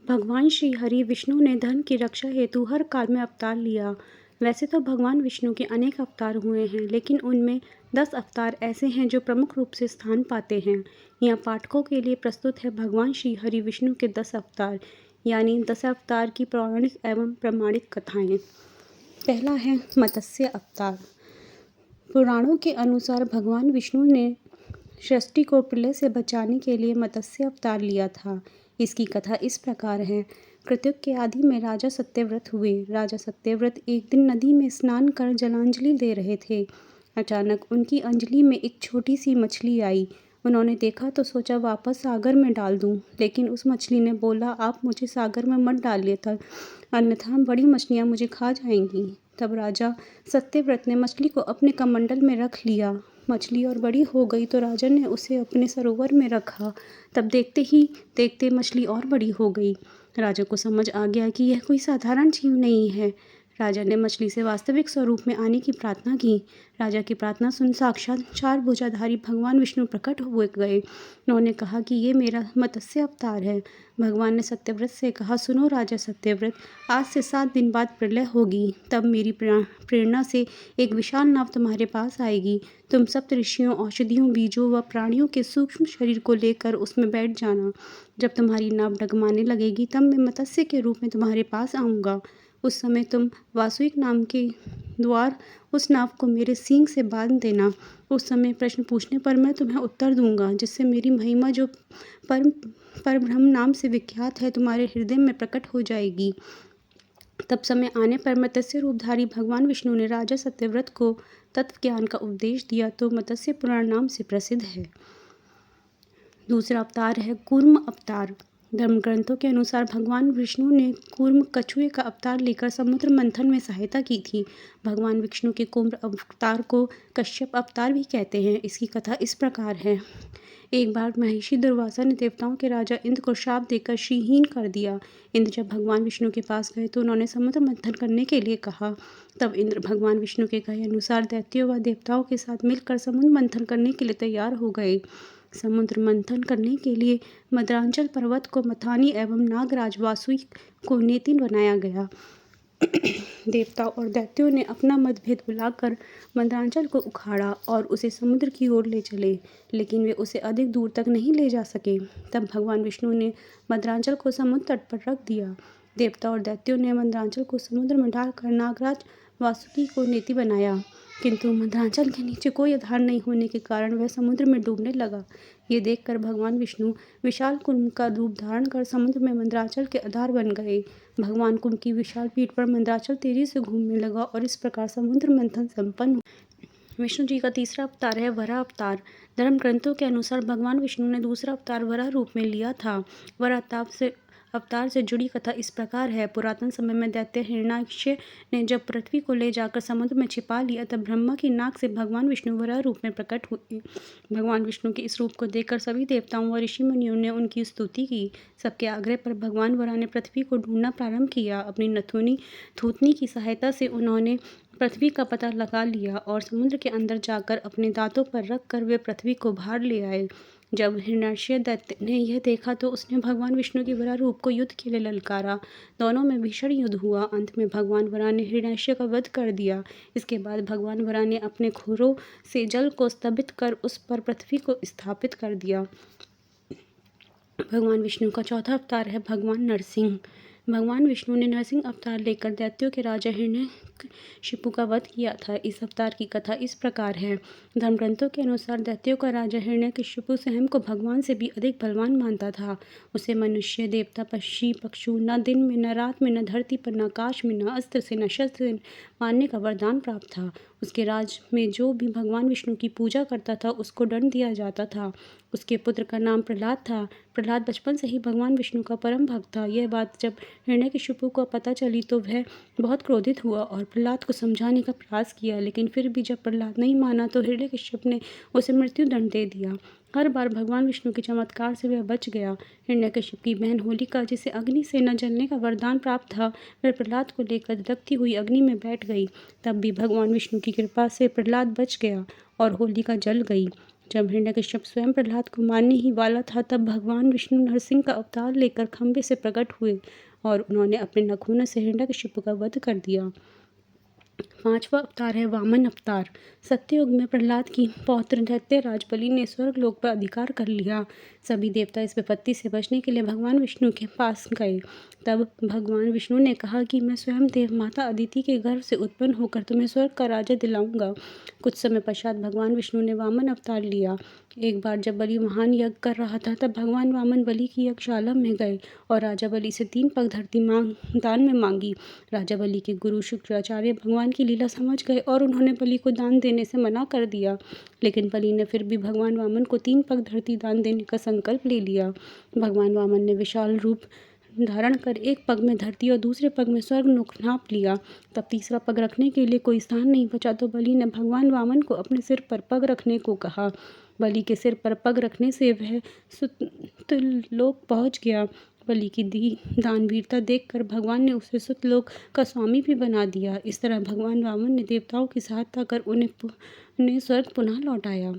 भगवान श्री हरि विष्णु ने धर्म की रक्षा हेतु हर काल में अवतार लिया। वैसे तो भगवान विष्णु के अनेक अवतार हुए हैं, लेकिन उनमें 10 अवतार ऐसे हैं जो प्रमुख रूप से स्थान पाते हैं। यहाँ पाठकों के लिए प्रस्तुत है भगवान श्री हरि विष्णु के 10 अवतार, यानी 10 अवतार की पौराणिक एवं प्रमाणिक कथाएँ। पहला है मत्स्य अवतार। पुराणों के अनुसार भगवान विष्णु ने सृष्टि को प्रलय से बचाने के लिए मत्स्य अवतार लिया था। इसकी कथा इस प्रकार है। कृतयुग के आदि में राजा सत्यव्रत हुए। राजा सत्यव्रत एक दिन नदी में स्नान कर जलांजलि दे रहे थे। अचानक उनकी अंजलि में एक छोटी सी मछली आई। उन्होंने देखा तो सोचा वापस सागर में डाल दूं, लेकिन उस मछली ने बोला, आप मुझे सागर में मत डालिए था, अन्यथा बड़ी मछलियाँ मुझे खा जाएंगी। तब राजा सत्यव्रत ने मछली को अपने कमंडल में रख लिया। मछली और बड़ी हो गई तो राजा ने उसे अपने सरोवर में रखा। तब देखते ही देखते मछली और बड़ी हो गई। राजा को समझ आ गया कि यह कोई साधारण जीव नहीं है। राजा ने मछली से वास्तविक स्वरूप में आने की प्रार्थना की। राजा की प्रार्थना सुन साक्षात 4 भुजाधारी भगवान विष्णु प्रकट हुए गए। उन्होंने कहा कि ये मेरा मत्स्य अवतार है। भगवान ने सत्यव्रत से कहा, सुनो राजा सत्यव्रत, आज से 7 दिन बाद प्रलय होगी। तब मेरी प्रेरणा से एक विशाल नाव तुम्हारे पास आएगी। तुम सप्त ऋषियों, औषधियों, बीजों व प्राणियों के सूक्ष्म शरीर को लेकर उसमें बैठ जाना। जब तुम्हारी नाव डगमाने लगेगी तब मैं मत्स्य के रूप में तुम्हारे पास आऊँगा। उस समय तुम वासुकी नाम के द्वार उस नाव को मेरे सींग से बांध देना। उस समय प्रश्न पूछने पर मैं तुम्हें उत्तर दूंगा, जिससे मेरी महिमा जो परब्रह्म नाम से विख्यात है तुम्हारे हृदय में प्रकट हो जाएगी। तब समय आने पर मत्स्य रूपधारी भगवान विष्णु ने राजा सत्यव्रत को तत्व ज्ञान का उपदेश दिया तो मत्स्य पुराण नाम से प्रसिद्ध है। दूसरा अवतार है कूर्म अवतार। धर्म ग्रंथों के अनुसार भगवान विष्णु ने कूर्म कछुए का अवतार लेकर समुद्र मंथन में सहायता की थी। भगवान विष्णु के कूर्म अवतार को कश्यप अवतार भी कहते हैं। इसकी कथा इस प्रकार है। एक बार महर्षि दुर्वासा ने देवताओं के राजा इंद्र को श्राप देकर श्रीहीन कर दिया। इंद्र जब भगवान विष्णु के पास गए तो उन्होंने समुद्र मंथन करने के लिए कहा। तब इंद्र भगवान विष्णु के कहे अनुसार दैत्यों व देवताओं के साथ मिलकर समुद्र मंथन करने के लिए तैयार हो गए। समुद्र मंथन करने के लिए मद्रांचल पर्वत को मथानी एवं नागराज वासुकी को नेतिन बनाया गया। देवताओं और दैत्यों ने अपना मतभेद बुलाकर मद्रांचल को उखाड़ा और उसे समुद्र की ओर ले चले, लेकिन वे उसे अधिक दूर तक नहीं ले जा सके। तब भगवान विष्णु ने मद्रांचल को समुद्र तट पर रख दिया। देवता और दैत्यों ने मद्रांचल को समुद्र में डालकर नागराज वासुकी को नेति बनाया, किंतु मद्रांचल के नीचे कोई आधार नहीं होने के कारण वह समुद्र में डूबने लगा। ये देखकर भगवान विष्णु विशाल कुंभ का रूप धारण कर समुद्र में मद्रांचल के आधार बन गए। भगवान कुंभ की विशाल पीठ पर मद्रांचल तेजी से घूमने लगा और इस प्रकार समुद्र मंथन संपन्न हुआ। विष्णु जी का तीसरा अवतार है वराह अवतार। धर्म ग्रंथों के अनुसार भगवान विष्णु ने दूसरा अवतार वराह रूप में लिया था। वराह अवतार से जुड़ी कथा इस प्रकार है। पुरातन समय में दैत्य हिरण्याक्ष ने जब पृथ्वी को ले जाकर समुद्र में छिपा लिया, तब ब्रह्मा की नाक से भगवान विष्णु वराह रूप में प्रकट हुए। भगवान विष्णु के इस रूप को देखकर सभी देवताओं व ऋषि मुनियों ने उनकी स्तुति की। सबके आग्रह पर भगवान वराह ने पृथ्वी को ढूंढना प्रारंभ किया। अपनी नथुनी थूथनी की सहायता से उन्होंने पृथ्वी का पता लगा लिया और समुद्र के अंदर जाकर अपने दांतों पर रख कर वे पृथ्वी को बाहर ले आए। जब हिरण्याक्ष दैत्य ने यह देखा तो उसने भगवान विष्णु के वराह रूप को युद्ध के लिए ललकारा। दोनों में भीषण युद्ध हुआ। अंत में भगवान वराह ने हिरण्याक्ष का वध कर दिया। इसके बाद भगवान वराह ने अपने खुरों से जल को स्तंभित कर उस पर पृथ्वी को स्थापित कर दिया। भगवान विष्णु का चौथा अवतार है भगवान नरसिंह। भगवान विष्णु ने नरसिंह अवतार लेकर दैत्यों के राजा हिरण्यकशिपु का वध किया था। इस अवतार की कथा इस प्रकार है। धर्म ग्रंथों के अनुसार दैत्यों का राजा हिरण्यकशिपु स्वयं को भगवान से भी अधिक बलवान मानता था। उसे मनुष्य, देवता, पक्षी, पक्षु, न दिन में न रात में, न धरती पर, न आकाश में, न अस्त्र से, न शस्त्र से मारने का वरदान प्राप्त था। उसके राज में जो भी भगवान विष्णु की पूजा करता था उसको दंड दिया जाता था। उसके पुत्र का नाम प्रहलाद था। प्रहलाद बचपन से ही भगवान विष्णु का परम भक्त था। यह बात जब हिरण्यकशिपु को पता चली तो वह बहुत क्रोधित हुआ और प्रहलाद को समझाने का प्रयास किया, लेकिन फिर भी जब प्रहलाद नहीं माना तो हिरण्यकशिपु ने उसे मृत्यु दंड दे दिया। हर बार भगवान विष्णु के चमत्कार से वह बच गया। हिरण्यकशिपु की बहन होलिका, जिसे अग्नि से न जलने का वरदान प्राप्त था, वह प्रहलाद को लेकर धधकती हुई अग्नि में बैठ गई। तब भी भगवान विष्णु की कृपा से प्रहलाद बच गया और होलिका जल गई। जब हिरण्यकश्यप स्वयं प्रहलाद को मारने ही वाला था, तब भगवान विष्णु नरसिंह का अवतार लेकर खंभे से प्रकट हुए और उन्होंने अपने नखूनों से हिरण्यकश्यप का वध कर दिया। 5वां अवतार है वामन अवतार। सत्ययुग में प्रहलाद की पौत्र दैत्यराज बलि ने स्वर्ग लोक पर अधिकार कर लिया। सभी देवता इस विपत्ति से बचने के लिए भगवान विष्णु के पास गए। तब भगवान विष्णु ने कहा कि मैं स्वयं देव माता अदिति के गर्भ से उत्पन्न होकर तुम्हें स्वर्ग का राज्य दिलाऊंगा। कुछ समय पश्चात भगवान विष्णु ने वामन अवतार लिया। एक बार जब बलि महान यज्ञ कर रहा था, तब भगवान वामन बलि की यज्ञशाला में गए और राजा बलि से 3 पग धरती दान में मांगी। राजा बलि के गुरु शुक्राचार्य भगवान की लीला समझ गए और उन्होंने बलि को दान देने से मना कर दिया, लेकिन बलि ने फिर भी भगवान वामन को 3 पग धरती दान देने का संकल्प ले लिया। भगवान वामन ने विशाल रूप धारण कर एक पग में धरती और दूसरे पग में स्वर्ग नाप लिया। तब तीसरा पग रखने के लिए कोई स्थान नहीं बचा, तो बलि ने भगवान वामन को अपने सिर पर पग रखने को कहा। बलि के सिर पर पग रखने से वह सुतलोक पहुंच गया। बलि की दानवीरता देखकर भगवान ने उसे सुतलोक का स्वामी भी बना दिया। इस तरह भगवान वामन ने देवताओं की सहायता कर उन्हें स्वर्ग पुनः लौटाया।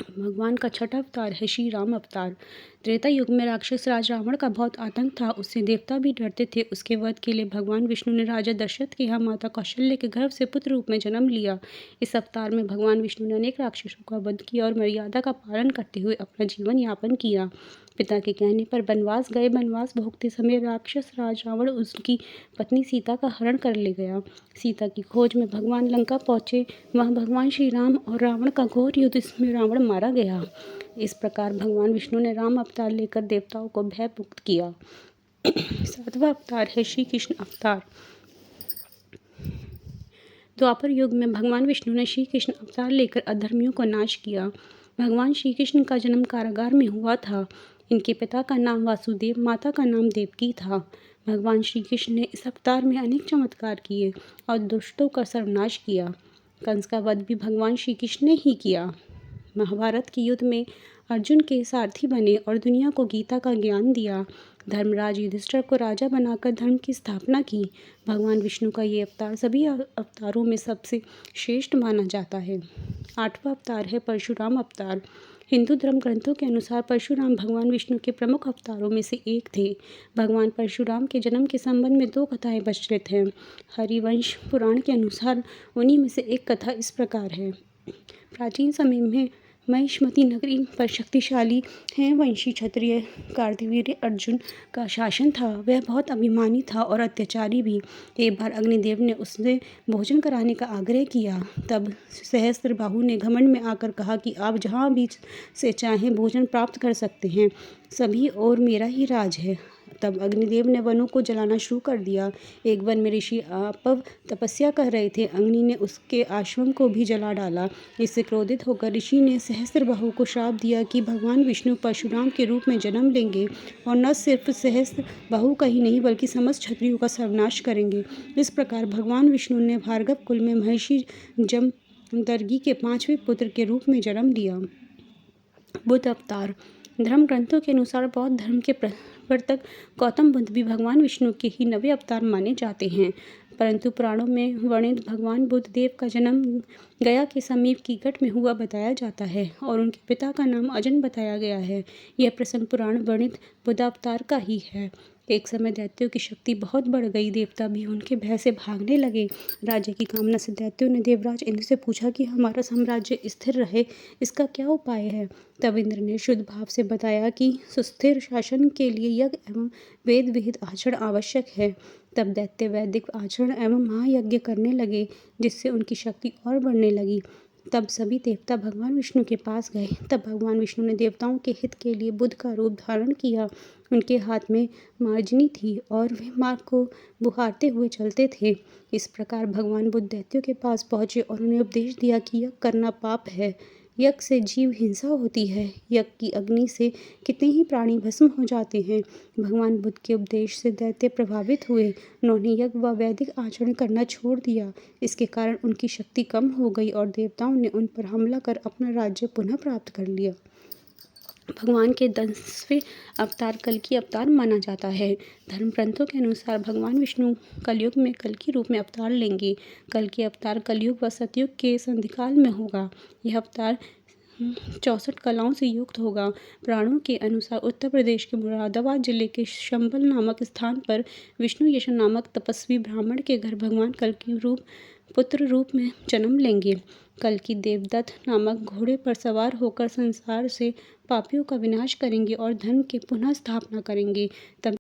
भगवान का 6वां अवतार है श्री राम अवतार। त्रेता युग में राक्षस राज रावण का बहुत आतंक था, उससे देवता भी डरते थे। उसके वध के लिए भगवान विष्णु ने राजा दशरथ के यहाँ माता कौशल्य के गर्भ से पुत्र रूप में जन्म लिया। इस अवतार में भगवान विष्णु ने अनेक राक्षसों का वध किया और मर्यादा का पालन करते हुए अपना जीवन यापन किया। पिता के कहने पर वनवास गए। वनवास भोगते समय राक्षस राज रावण उसकी पत्नी सीता का हरण कर ले गया। सीता की खोज में भगवान लंका पहुंचे। वहाँ भगवान श्री राम और रावण का घोर युद्ध, इसमें रावण मारा गया। इस प्रकार भगवान विष्णु ने राम अवतार लेकर देवताओं को भय मुक्त किया। 7वां अवतार है श्री कृष्ण अवतार। द्वापर युग में भगवान विष्णु ने श्री कृष्ण अवतार लेकर अधर्मियों को नाश किया। भगवान श्री कृष्ण का जन्म कारागार में हुआ था। इनके पिता का नाम वासुदेव, माता का नाम देवकी था। भगवान श्री कृष्ण ने इस अवतार में अनेक चमत्कार किए और दुष्टों का सर्वनाश किया। कंस का वध भी भगवान श्री कृष्ण ने ही किया। महाभारत के युद्ध में अर्जुन के सारथी बने और दुनिया को गीता का ज्ञान दिया। धर्मराज युधिष्ठिर को राजा बनाकर धर्म की स्थापना की। भगवान विष्णु का ये अवतार सभी अवतारों में सबसे श्रेष्ठ माना जाता है। 8वां अवतार है परशुराम अवतार। हिंदू धर्म ग्रंथों के अनुसार परशुराम भगवान विष्णु के प्रमुख अवतारों में से एक थे। भगवान परशुराम के जन्म के संबंध में 2 कथाएं प्रचलित हैं। हरिवंश पुराण के अनुसार उन्हीं में से एक कथा इस प्रकार है। प्राचीन समय में महिष्मती नगरी पर शक्तिशाली हेमवंशी क्षत्रिय कार्तवीर्य अर्जुन का शासन था। वह बहुत अभिमानी था और अत्याचारी भी। एक बार अग्निदेव ने उससे भोजन कराने का आग्रह किया। तब सहस्त्रबाहु ने घमंड में आकर कहा कि आप जहाँ भी से चाहें भोजन प्राप्त कर सकते हैं, सभी और मेरा ही राज है। तब अग्निदेव ने वनों को जलाना शुरू कर दिया। एक वन में ऋषि आपव तपस्या कर रहे थे। अग्नि ने उसके आश्रम को भी जला डाला। इससे क्रोधित होकर ऋषि ने सहस्त्रबाहु को श्राप दिया कि भगवान विष्णु परशुराम के रूप में जन्म लेंगे और न सिर्फ सहस्त्रबाहु का ही नहीं बल्कि समस्त क्षत्रियों का सर्वनाश करेंगे। इस प्रकार भगवान विष्णु ने भार्गव कुल में महर्षि जमदग्नि के 5वें पुत्र के रूप में जन्म लिया। बुद्ध अवतार। धर्म ग्रंथों के अनुसार बौद्ध धर्म के प्रवर्तक गौतम बुद्ध भी भगवान विष्णु के ही 9वें अवतार माने जाते हैं, परंतु पुराणों में वर्णित भगवान बुद्ध देव का जन्म गया के समीप कीकट में हुआ बताया जाता है और उनके पिता का नाम अजन बताया गया है। यह प्रसंग पुराण वर्णित बुद्धावतार का ही है। एक समय दैत्यों की शक्ति बहुत बढ़ गई। देवता भी उनके भय से भागने लगे। राज्य की कामना से दैत्यों ने देवराज इंद्र से पूछा कि हमारा साम्राज्य स्थिर रहे, इसका क्या उपाय है। तब इंद्र ने शुद्ध भाव से बताया कि सुस्थिर शासन के लिए यज्ञ एवं वेद विहित आचरण आवश्यक है। तब दैत्य वैदिक आचरण एवं महायज्ञ करने लगे, जिससे उनकी शक्ति और बढ़ने लगी। तब सभी देवता भगवान विष्णु के पास गए। तब भगवान विष्णु ने देवताओं के हित के लिए बुद्ध का रूप धारण किया। उनके हाथ में मार्जनी थी और वे मार्ग को बुहारते हुए चलते थे। इस प्रकार भगवान बुद्ध दैत्यों के पास पहुँचे और उन्हें उपदेश दिया कि यज्ञ करना पाप है। यज्ञ से जीव हिंसा होती है। यज्ञ की अग्नि से कितने ही प्राणी भस्म हो जाते हैं। भगवान बुद्ध के उपदेश से दैत्य प्रभावित हुए। उन्होंने यज्ञ व वैदिक आचरण करना छोड़ दिया। इसके कारण उनकी शक्ति कम हो गई और देवताओं ने उन पर हमला कर अपना राज्य पुनः प्राप्त कर लिया। भगवान के 10वें अवतार कल्कि अवतार माना जाता है। धर्म ग्रंथों के अनुसार भगवान विष्णु कलयुग में कल्कि रूप में अवतार लेंगे। कल्कि अवतार कलयुग व सतयुग के संधिकाल में होगा। यह अवतार 64 कलाओं से युक्त होगा। पुराणों के अनुसार उत्तर प्रदेश के मुरादाबाद जिले के शंबल नामक स्थान पर विष्णु यशन नामक तपस्वी ब्राह्मण के घर भगवान कल्कि पुत्र रूप में जन्म लेंगे। कल्कि देवदत्त नामक घोड़े पर सवार होकर संसार से पापियों का विनाश करेंगे और धर्म की पुनः स्थापना करेंगे। तब